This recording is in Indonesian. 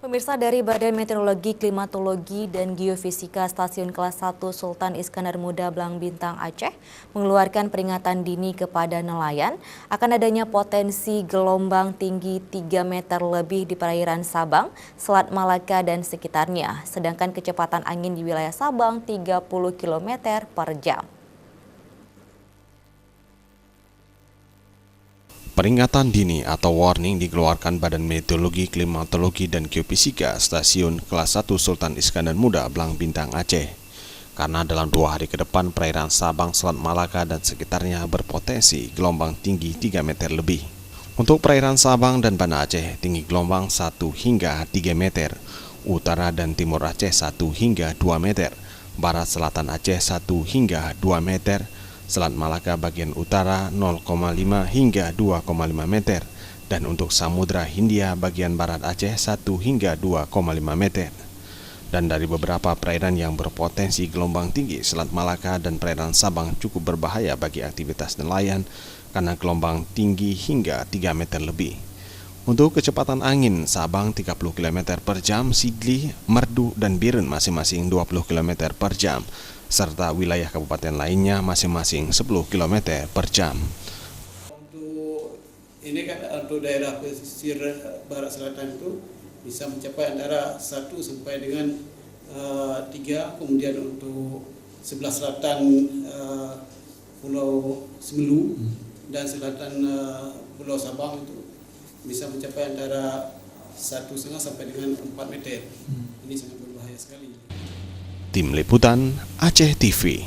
Pemirsa, dari Badan Meteorologi, Klimatologi, dan Geofisika Stasiun Kelas 1 Sultan Iskandar Muda Blang Bintang Aceh mengeluarkan peringatan dini kepada nelayan akan adanya potensi gelombang tinggi 3 meter lebih di perairan Sabang, Selat Malaka, dan sekitarnya. Sedangkan kecepatan angin di wilayah Sabang 30 km per jam. Peringatan dini atau warning dikeluarkan Badan Meteorologi, Klimatologi, dan Geofisika Stasiun Kelas 1 Sultan Iskandar Muda Blang Bintang Aceh. Karena dalam 2 hari ke depan perairan Sabang, Selat Malaka, dan sekitarnya berpotensi gelombang tinggi 3 meter lebih. Untuk perairan Sabang dan Banda Aceh, tinggi gelombang 1 hingga 3 meter. Utara dan Timur Aceh 1 hingga 2 meter. Barat Selatan Aceh 1 hingga 2 meter. Selat Malaka bagian utara 0,5 hingga 2,5 meter, dan untuk Samudra Hindia bagian barat Aceh 1 hingga 2,5 meter. Dan dari beberapa perairan yang berpotensi gelombang tinggi, Selat Malaka dan perairan Sabang cukup berbahaya bagi aktivitas nelayan karena gelombang tinggi hingga 3 meter lebih. Untuk kecepatan angin, Sabang 30 km per jam, Sigli, Merdu, dan Biren masing-masing 20 km per jam, serta wilayah kabupaten lainnya masing-masing 10 km per jam. Untuk ini kan untuk daerah pesisir barat selatan itu bisa mencapai antara 1 sampai dengan 3, kemudian untuk sebelah selatan Pulau Semelu dan selatan Pulau Sabang itu bisa mencapai antara 1,5 sampai dengan 4 meter. Ini sangat berbahaya sekali. Tim Liputan Aceh TV.